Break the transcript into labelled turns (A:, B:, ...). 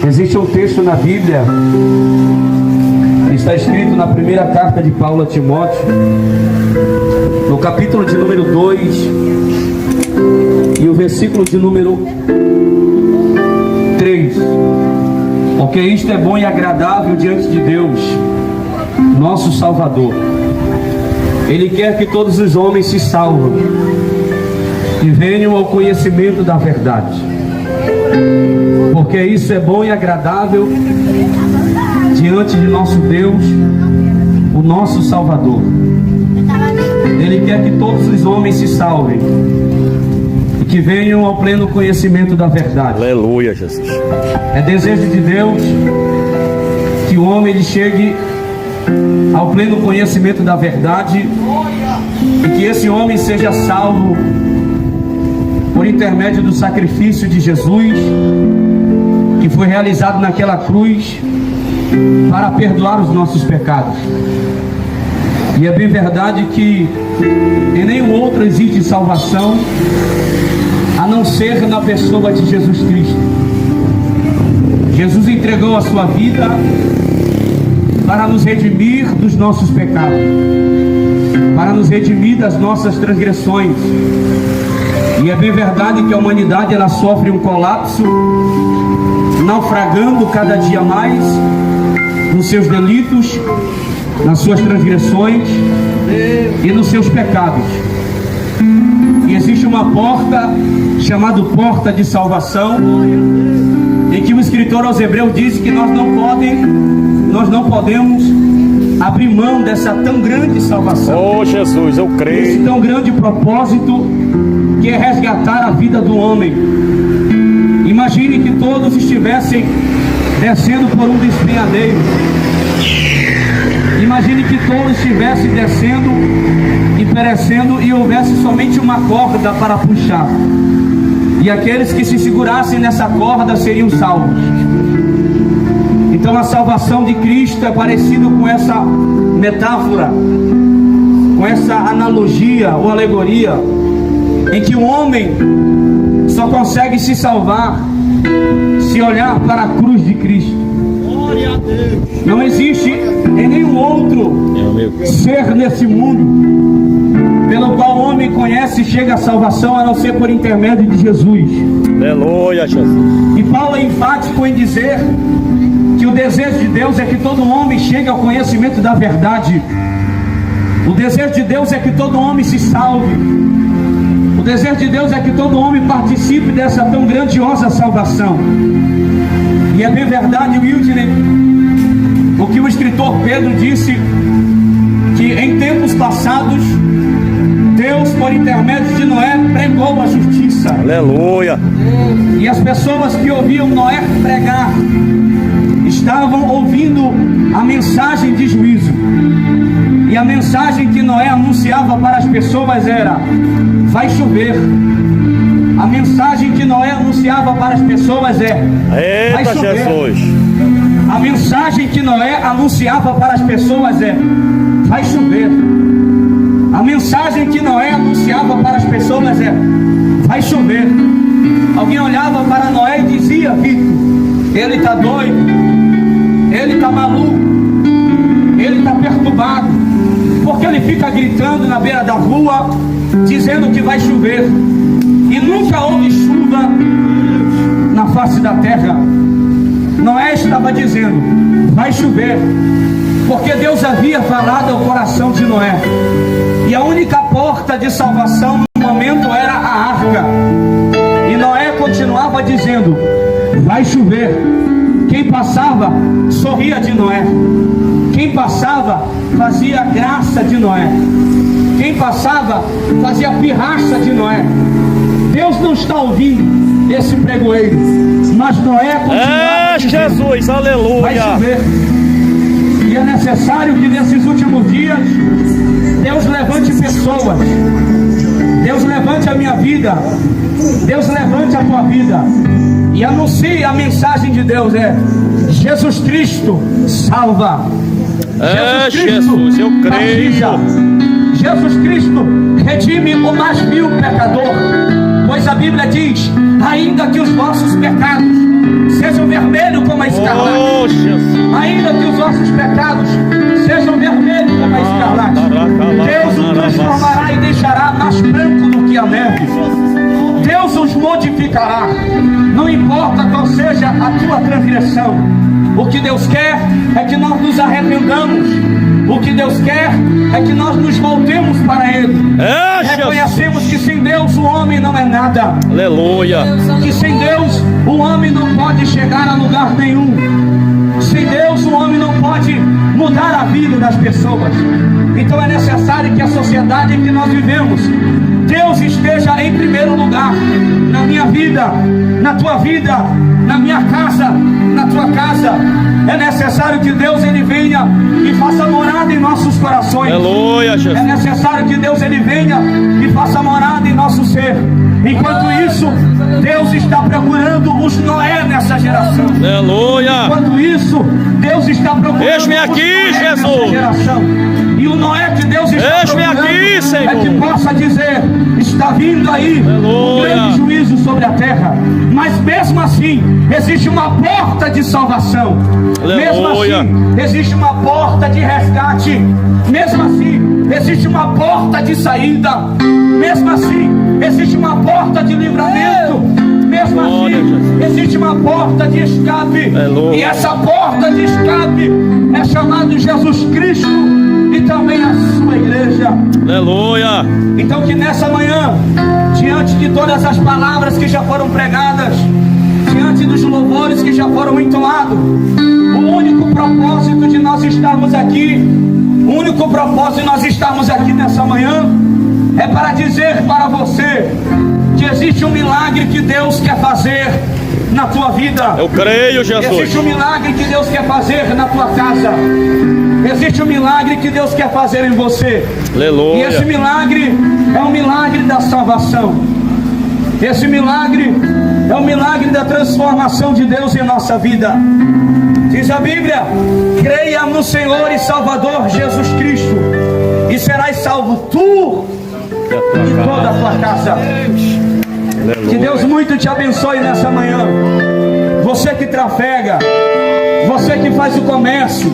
A: Existe um texto na Bíblia, está escrito na primeira carta de Paulo a Timóteo, no capítulo de número 2 e o versículo de número 3. Porque isto é bom e agradável diante de Deus, nosso Salvador. Ele quer que todos os homens se salvem e venham ao conhecimento da verdade. Porque isso é bom e agradável diante de nosso Deus, o nosso Salvador. Ele quer que todos os homens se salvem e que venham ao pleno conhecimento da verdade.
B: Aleluia, Jesus.
A: É desejo de Deus que o homem ele chegue ao pleno conhecimento da verdade e que esse homem seja salvo por intermédio do sacrifício de Jesus, que foi realizado naquela cruz para perdoar os nossos pecados. E é bem verdade que em nenhum outro existe salvação a não ser na pessoa de Jesus Cristo. Jesus entregou a sua vida para nos redimir dos nossos pecados, para nos redimir das nossas transgressões. E é bem verdade que a humanidade ela sofre um colapso, naufragando cada dia mais nos seus delitos, nas suas transgressões e nos seus pecados. E existe uma porta chamada porta de salvação, em que o escritor aos Hebreus diz que nós não podemos abrir mão dessa tão grande salvação.
B: Oh Jesus, eu creio.
A: Esse tão grande propósito que é resgatar a vida do homem. Imagine que todos estivessem descendo por um despenhadeiro. Imagine que todos estivessem descendo e perecendo e houvesse somente uma corda para puxar. E aqueles que se segurassem nessa corda seriam salvos. Então a salvação de Cristo é parecido com essa metáfora, com essa analogia ou alegoria, em que o homem só consegue se salvar se olhar para a cruz de Cristo. Não existe em nenhum outro ser nesse mundo pelo qual o homem conhece e chega à salvação a não ser por intermédio de Jesus.
B: Aleluia, Jesus.
A: E Paulo é enfático em dizer que o desejo de Deus é que todo homem chegue ao conhecimento da verdade. O desejo de Deus é que todo homem se salve. O desejo de Deus é que todo homem participe dessa tão grandiosa salvação. E é bem verdade, Wildner, o que o escritor Pedro disse, que em tempos passados Deus, por intermédio de Noé, pregou a justiça.
B: Aleluia.
A: E as pessoas que ouviam Noé pregar estavam ouvindo a mensagem de juízo. E a mensagem que Noé anunciava para as pessoas era: vai chover. A mensagem que Noé anunciava para as pessoas é: vai
B: eita,
A: chover.
B: Jesus.
A: A mensagem que Noé anunciava para as pessoas é: vai chover. A mensagem que Noé anunciava para as pessoas é: vai chover. Alguém olhava para Noé e dizia: Vitor, ele está doido, ele está maluco, ele está perturbado, porque ele fica gritando na beira da rua, dizendo que vai chover, e nunca houve chuva na face da terra. Noé estava dizendo: vai chover, porque Deus havia falado ao coração de Noé, e a única porta de salvação no momento era a arca. E Noé continuava dizendo: vai chover. Quem passava sorria de Noé, quem passava fazia graça de Noé, quem passava fazia pirraça de Noé. Deus não está ouvindo esse pregoeiro, mas Noé continuava dizendo:
B: Jesus, aleluia.
A: vai chover. E é necessário que nesses últimos dias Deus levante pessoas, Deus levante a minha vida, Deus levante a tua vida e anuncie a mensagem de Deus: é Jesus Cristo salva,
B: Jesus, eu creio.
A: Jesus Cristo redime o mais vil pecador, pois a Bíblia diz: ainda que os vossos pecados não importa qual seja a tua transgressão. O que Deus quer é que nós nos arrependamos. O que Deus quer é que nós nos voltemos para Ele. Reconhecemos que sem Deus o homem não é nada.
B: Aleluia.
A: Que sem Deus o homem não pode chegar a lugar nenhum. Sem Deus o homem não pode mudar a vida das pessoas. Então é necessário que a sociedade em que nós vivemos, Deus esteja em primeiro lugar. Na minha vida, na tua vida, na minha casa, na tua casa. É necessário que Deus ele venha e faça morada em nossos corações.
B: Aleluia, Jesus.
A: É necessário que Deus ele venha e faça morada em nosso ser. Enquanto isso, Deus está procurando os Noé nessa geração.
B: Aleluia.
A: Enquanto isso, Deus está procurando
B: Eis-me aqui,
A: os Noé
B: Jesus.
A: nessa geração. E o Noé que Deus está
B: Eis-me
A: procurando
B: aqui, Senhor.
A: é que possa dizer: está vindo aí um
B: Aleluia.
A: grande juízo sobre a terra. Mas mesmo assim, existe uma porta de salvação. Mesmo
B: Aleluia.
A: assim, existe uma porta de resgate. Mesmo assim, existe uma porta de saída. Mesmo assim, existe uma porta de livramento. Mesmo
B: Glória a
A: assim,
B: Jesus.
A: existe uma porta de escape.
B: Aleluia.
A: E essa porta de escape é chamado Jesus Cristo e também a sua igreja.
B: Aleluia.
A: Então que nessa manhã, diante de todas as palavras que já foram pregadas, diante dos louvores que já foram entoados, o único propósito de nós estarmos aqui, o único propósito de nós estarmos aqui nessa manhã, é para dizer para você que existe um milagre que Deus quer fazer na tua vida.
B: Eu creio, Jesus.
A: Existe um milagre que Deus quer fazer na tua casa. Existe um milagre que Deus quer fazer em você.
B: Aleluia.
A: E esse milagre é um milagre da salvação. Esse milagre é um milagre da transformação de Deus em nossa vida. Diz a Bíblia: creia no Senhor e Salvador Jesus Cristo, e serás salvo tu e toda a tua casa. Que Deus muito te abençoe nessa manhã. Você que trafega, você que faz o comércio,